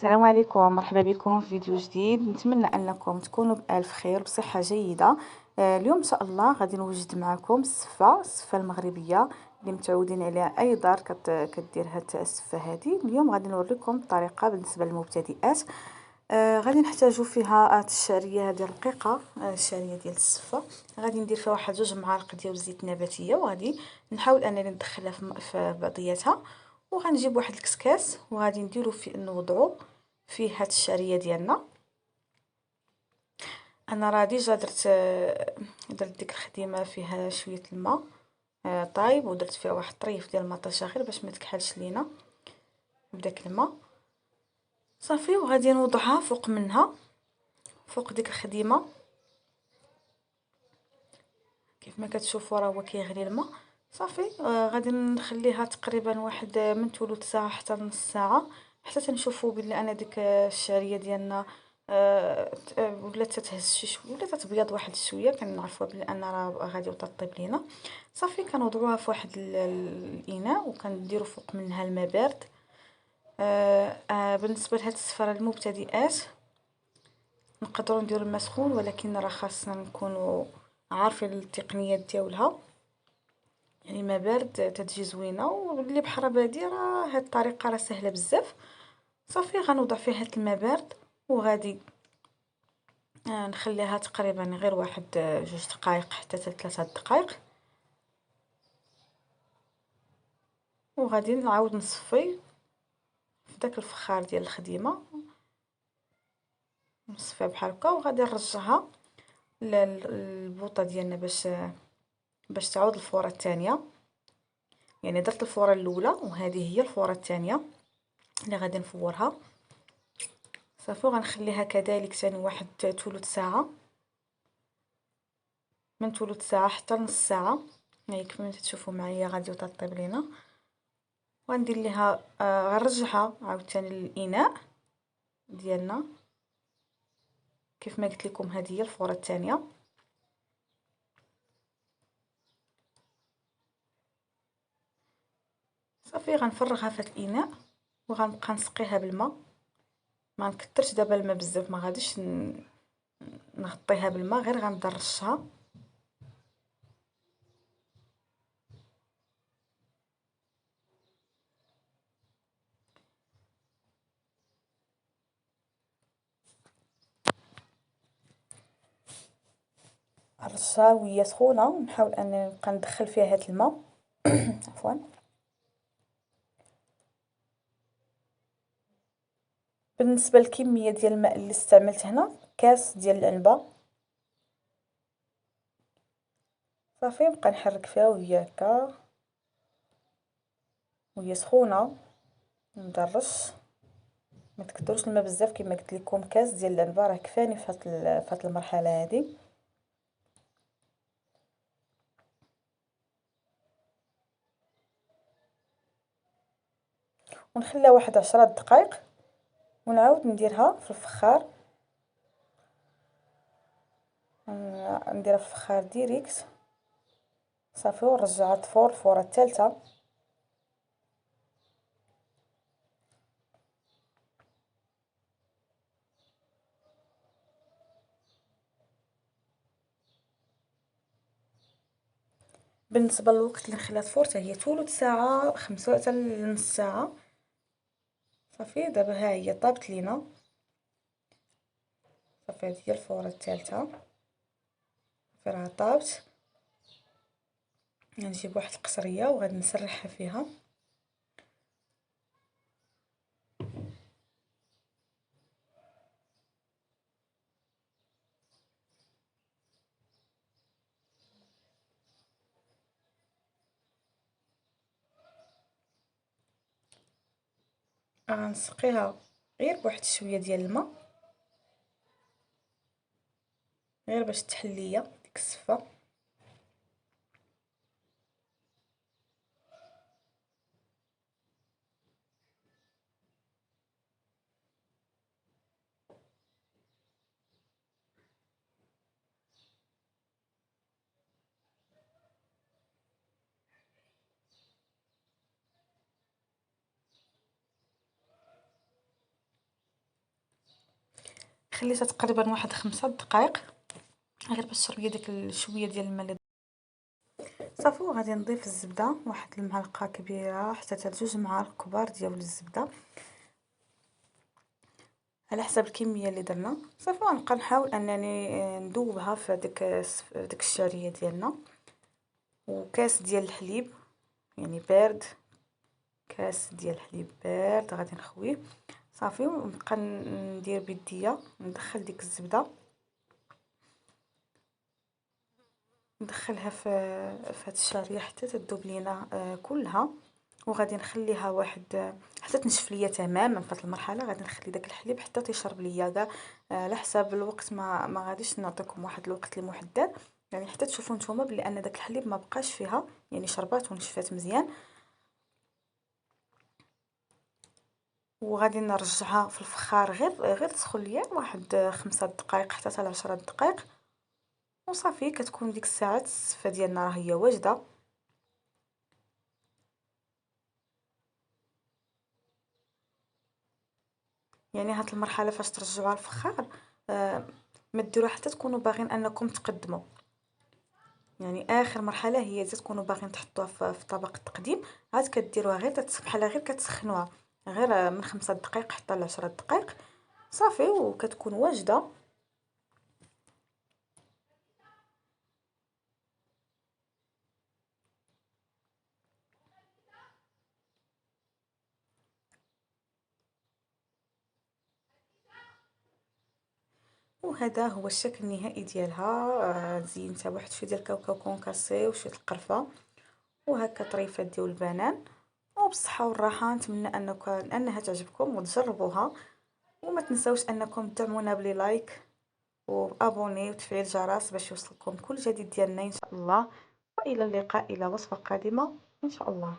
السلام عليكم، مرحبا بكم في فيديو جديد. نتمنى انكم تكونوا بالف خير بصحه جيده. اليوم ان شاء الله غادي نوجد معكم السفه المغربيه اللي متعودين عليها اي دار كدير هاد السفه هذه. اليوم غادي نوريكم الطريقه بالنسبه للمبتدئات. غادي نحتاجوا فيها هاد الشعريه هذه رقيقه، الشعريه ديال السفه. غادي ندير فيها واحد 2 معالق ديال الزيت النباتيه، وغادي نحاول انني ندخلها في بعضياتها. وغنجيب واحد الكسكاس وغادي نديرو فيه نوضعو فيه هاد الشعريه ديالنا. انا راه ديجا درت ديك الخديمه فيها شويه الماء طايب، ودرت فيها واحد الطريف ديال المطيشه غير باش ما تكحلش لينا بداك الماء صافي. وغادي نوضعها فوق منها، فوق ديك الخديمه. كيف ما كتشوفوا راه هو كيغلي الماء صافي. غادي نخليها تقريبا واحد من ثلث ساعه حتى نص ساعه، حتى تنشوفوا بلي انا ديك الشعريه ديالنا ولات تتهز شي شويه، ولا تتبيض واحد شويه، كنعرفوا بلي ان راه غادي طيب لينا صافي. كنوضعوها في واحد الاناء وكنديروا فوق منها الماء بارد. بالنسبه لهاد السفره للمبتدئات نقدروا نديروا الماء سخون، ولكن راه خاصنا نكونوا عارفين التقنيات ديالها. يعني ما بارد تتجي زوينه، واللي بحر بادي راه هاد الطريقه راه سهله بزاف. صافي غنوضع فيها هاد الماء بارد، وغادي نخليها تقريبا غير واحد 2 دقائق حتى 3 دقائق. وغادي نعاود نصفي في داك الفخار ديال الخديمه، نصفيها بحال هكا. وغادي نرجعها للبوطه ديالنا باش تعود الفوره الثانيه. يعني درت الفوره الاولى وهذه هي الفوره الثانيه اللي غادي نفورها صافي. غنخليها كذلك ثاني واحد ثلث ساعه، من ثلث ساعه حتى نص ساعه. يعني كيف ما تشوفوا معايا غادي تطيب لينا. وغندير ليها غنرجعها عاوتاني للاناء ديالنا. كيف ما قلت لكم هذه هي الفوره الثانيه. صافي غنفرغها في هذا الاناء وغنبقى نسقيها بالماء. ما نكثرش دابا الماء بزاف، ما غاديش نغطيها بالماء، غير غنبدا نرشها. نرشها وهي سخونه، ونحاول انني نبقى ندخل فيها هذا الماء عفوا. بالنسبه للكميه ديال الماء اللي استعملت هنا، كاس ديال العنبه صافي. نبقى نحرك فيها وهي هكا وهي سخونه. نبدا نرش، ما تكثروش الماء بزاف. كما قلت لكم كاس ديال العنبه راه كفاني في هاد المرحله هذه. ونخليها واحد 10 دقائق، ونعاود نديرها في الفخار. نديرها في الفخار ديريكت صافي. ونرجعها تفور الفوره الثالثه. بالنسبه للوقت اللي نخليها تفور حتى هي ثلث ساعه، 5 حتى لنص ساعه صافي. دابا ها هي طابت لينا صافي. هذه هي الفوره الثالثه صافي راه طابت. غنجيب واحد القصريه وغادي نسرحها فيها. غنسقيها غير بواحد شويه ديال الماء، غير باش تحل ليا ديك الصفه. خليتها تقريبا واحد 5 دقائق غير باش تشرب داك شويه ديال الماء. صافي وغادي نضيف الزبده، واحد المعلقه كبيره حتى 2 معالق كبار ديال الزبده على حسب الكميه اللي درنا. صافي ونبقى نحاول انني ندوبها في ديك الشعريه ديالنا. وكاس ديال الحليب يعني بارد، كاس ديال الحليب بارد غادي نخويه. صافي ونبقى ندير بيديا ندخل ديك الزبده، ندخلها في هاد الشعريه حتى تذوب لينا كلها. وغادي نخليها واحد حتى تنشف ليا تماما. في هاد المرحله غادي نخلي داك الحليب حتى تيشرب ليا كاع على حساب الوقت. ما غاديش نعطيكم واحد الوقت اللي محدد، يعني حتى تشوفوا نتوما بلي ان داك الحليب ما بقاش فيها، يعني شربات ونشفات مزيان. وغادي نرجعها في الفخار غير تسخن ليا واحد 5 دقائق حتى 10 دقائق. وصافي كتكون ديك الساعات السفه ديالنا راه هي واجده. يعني هاد المرحله فاش ترجعوها للفخار ما ديروها حتى تكونوا باغيين انكم تقدموا. يعني اخر مرحله هي تكونوا باغيين تحطوها في طبق التقديم، عاد كديروها غير بحال غير كتسخنوها غير من 5 دقائق حتى ل10 دقائق. صافي وكتكون واجده. وهذا هو الشكل النهائي ديالها. زينتها بواحد شويه ديال الكاوكاو كونكاسي وشويه القرفه وهكا طريفات ديال البنان. وبالصحه والراحه، نتمنى انها تعجبكم وتجربوها. وما تنساوش انكم تدعمونا بلي لايك وابوني وتفعيل الجرس باش يوصلكم كل جديد ديالنا ان شاء الله. والى اللقاء الى وصفه قادمه ان شاء الله.